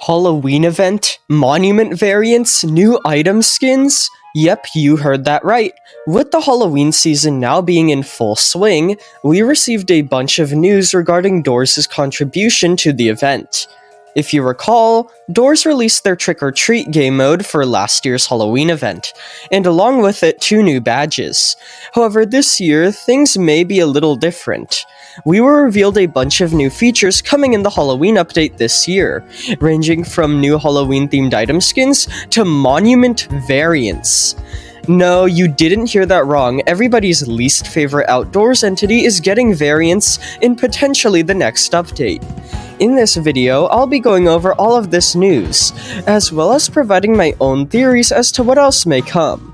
Halloween event, monument variants, new item skins? Yep, you heard that right. With the Halloween season now being in full swing, we received a bunch of news regarding Doors' contribution to the event. If you recall, Doors released their Trick or Treat game mode for last year's Halloween event, and along with it, 2 new badges. However, this year, things may be a little different. We were revealed a bunch of new features coming in the Halloween update this year, ranging from new Halloween-themed item skins to monument variants. No, you didn't hear that wrong. Everybody's least favorite outdoors entity is getting variants in potentially the next update. In this video, I'll be going over all of this news, as well as providing my own theories as to what else may come.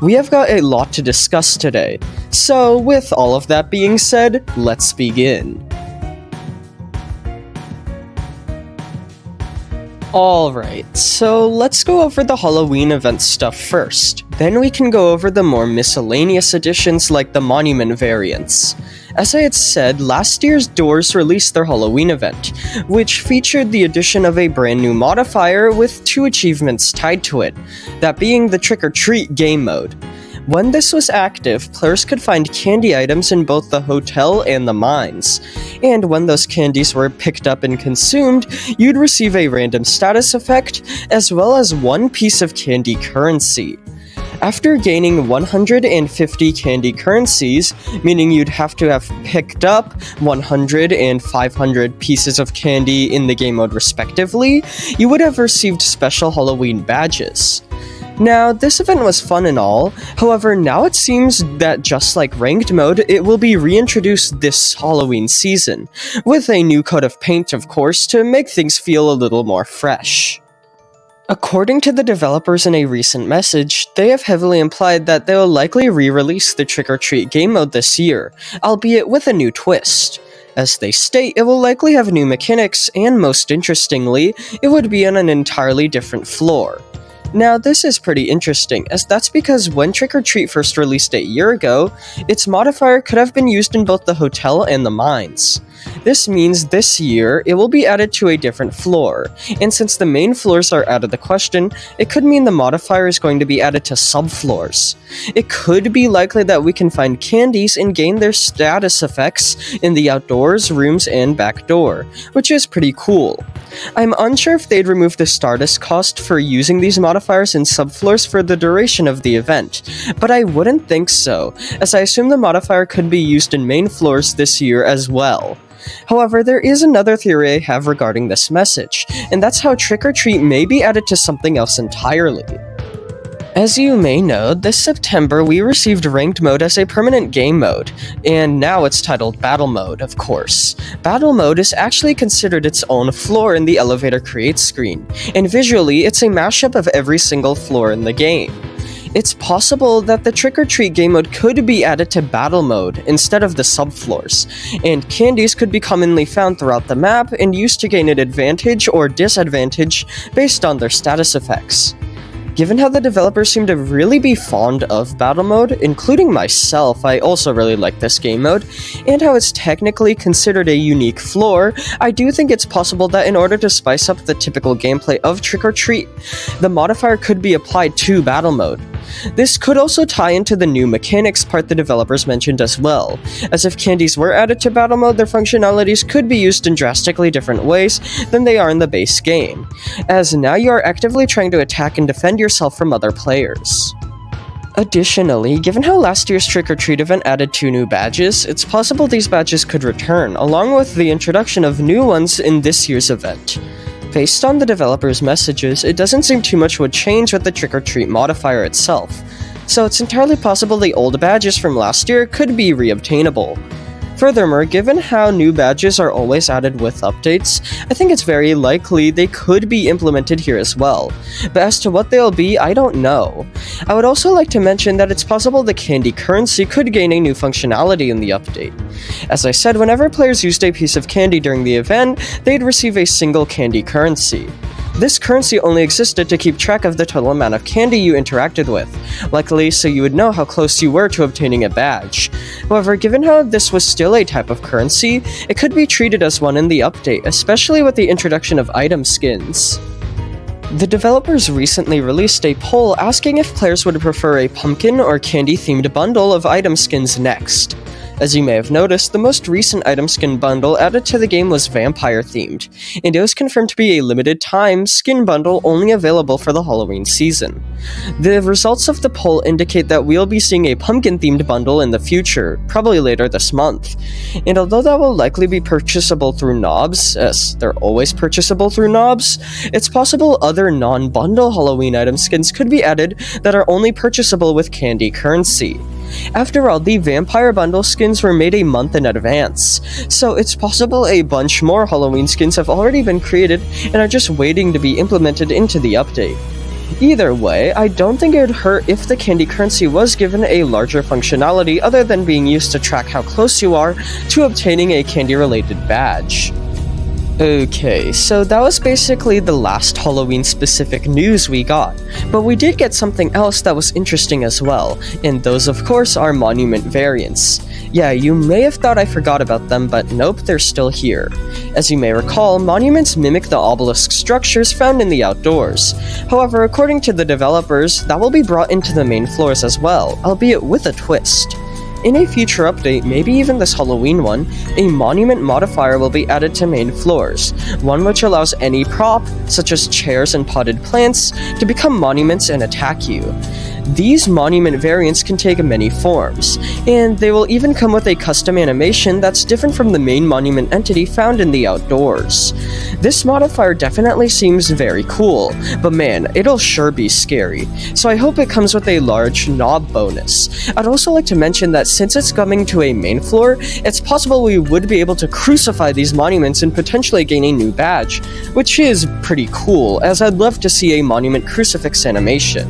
We have got a lot to discuss today, so with all of that being said, let's begin. Alright, so let's go over the Halloween event stuff first. Then we can go over the more miscellaneous additions like the monument variants. As I had said, last year's Doors released their Halloween event, which featured the addition of a brand new modifier with 2 achievements tied to it, that being the Trick or Treat game mode. When this was active, players could find candy items in both the hotel and the mines, and when those candies were picked up and consumed, you'd receive a random status effect, as well as 1 piece of candy currency. After gaining 150 candy currencies, meaning you'd have to have picked up 100 and 500 pieces of candy in the game mode respectively, you would have received special Halloween badges. Now, this event was fun and all, however now it seems that just like ranked mode, it will be reintroduced this Halloween season, with a new coat of paint of course to make things feel a little more fresh. According to the developers in a recent message, they have heavily implied that they will likely re-release the Trick or Treat game mode this year, albeit with a new twist. As they state, it will likely have new mechanics, and most interestingly, it would be on an entirely different floor. Now, this is pretty interesting, as that's because when Trick or Treat first released a year ago, its modifier could have been used in both the hotel and the mines. This means this year, it will be added to a different floor, and since the main floors are out of the question, it could mean the modifier is going to be added to subfloors. It could be likely that we can find candies and gain their status effects in the outdoors, rooms, and back door, which is pretty cool. I'm unsure if they'd remove the Stardust cost for using these modifiers in subfloors for the duration of the event, but I wouldn't think so, as I assume the modifier could be used in main floors this year as well. However, there is another theory I have regarding this message, and that's how Trick or Treat may be added to something else entirely. As you may know, this September we received Ranked Mode as a permanent game mode, and now it's titled Battle Mode, of course. Battle Mode is actually considered its own floor in the Elevator Create screen, and visually it's a mashup of every single floor in the game. It's possible that the Trick or Treat game mode could be added to Battle Mode instead of the subfloors, and candies could be commonly found throughout the map and used to gain an advantage or disadvantage based on their status effects. Given how the developers seem to really be fond of Battle Mode, including myself, I also really like this game mode, and how it's technically considered a unique floor, I do think it's possible that in order to spice up the typical gameplay of Trick or Treat, the modifier could be applied to Battle Mode. This could also tie into the new mechanics part the developers mentioned as well, as if candies were added to Battle Mode, their functionalities could be used in drastically different ways than they are in the base game, as now you are actively trying to attack and defend yourself from other players. Additionally, given how last year's Trick or Treat event added 2 new badges, it's possible these badges could return, along with the introduction of new ones in this year's event. Based on the developers' messages, it doesn't seem too much would change with the Trick or Treat modifier itself, so it's entirely possible the old badges from last year could be reobtainable. Furthermore, given how new badges are always added with updates, I think it's very likely they could be implemented here as well, but as to what they'll be, I don't know. I would also like to mention that it's possible the candy currency could gain a new functionality in the update. As I said, whenever players used a piece of candy during the event, they'd receive a single candy currency. This currency only existed to keep track of the total amount of candy you interacted with, likely so you would know how close you were to obtaining a badge. However, given how this was still a type of currency, it could be treated as one in the update, especially with the introduction of item skins. The developers recently released a poll asking if players would prefer a pumpkin or candy-themed bundle of item skins next. As you may have noticed, the most recent item skin bundle added to the game was vampire-themed, and it was confirmed to be a limited-time skin bundle only available for the Halloween season. The results of the poll indicate that we'll be seeing a pumpkin-themed bundle in the future, probably later this month. And although that will likely be purchasable through knobs, as they're always purchasable through knobs, it's possible other non-bundle Halloween item skins could be added that are only purchasable with candy currency. After all, the Vampire Bundle skins were made a month in advance, so it's possible a bunch more Halloween skins have already been created and are just waiting to be implemented into the update. Either way, I don't think it would hurt if the candy currency was given a larger functionality other than being used to track how close you are to obtaining a candy-related badge. Okay, so that was basically the last Halloween-specific news we got, but we did get something else that was interesting as well, and those of course are monument variants. Yeah, you may have thought I forgot about them, but nope, they're still here. As you may recall, monuments mimic the obelisk structures found in the outdoors. However, according to the developers, that will be brought into the main floors as well, albeit with a twist. In a future update, maybe even this Halloween one, a monument modifier will be added to main floors, one which allows any prop, such as chairs and potted plants, to become monuments and attack you. These monument variants can take many forms, and they will even come with a custom animation that's different from the main monument entity found in the outdoors. This modifier definitely seems very cool, but man, it'll sure be scary, so I hope it comes with a large knob bonus. I'd also like to mention that since it's coming to a main floor, it's possible we would be able to crucify these monuments and potentially gain a new badge, which is pretty cool, as I'd love to see a monument crucifix animation.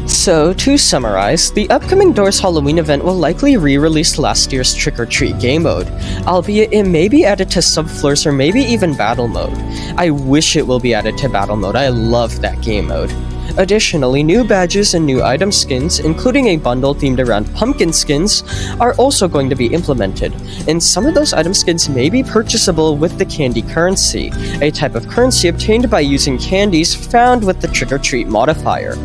So, to summarize, the upcoming Doors Halloween event will likely re-release last year's Trick or Treat game mode, albeit it may be added to subfloors or maybe even battle mode. I wish it will be added to battle mode, I love that game mode. Additionally, new badges and new item skins, including a bundle themed around pumpkin skins, are also going to be implemented, and some of those item skins may be purchasable with the candy currency, a type of currency obtained by using candies found with the Trick or Treat modifier.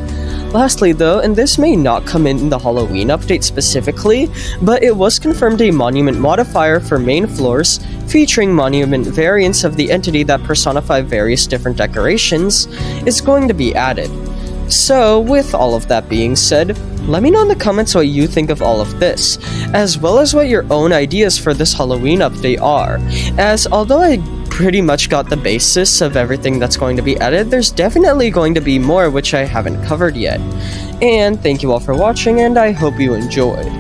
Lastly though, and this may not come in the Halloween update specifically, but it was confirmed a monument modifier for main floors, featuring monument variants of the entity that personify various different decorations, is going to be added. So, with all of that being said, let me know in the comments what you think of all of this, as well as what your own ideas for this Halloween update are, as although I pretty much got the basis of everything that's going to be added, there's definitely going to be more which I haven't covered yet. And thank you all for watching, and I hope you enjoyed.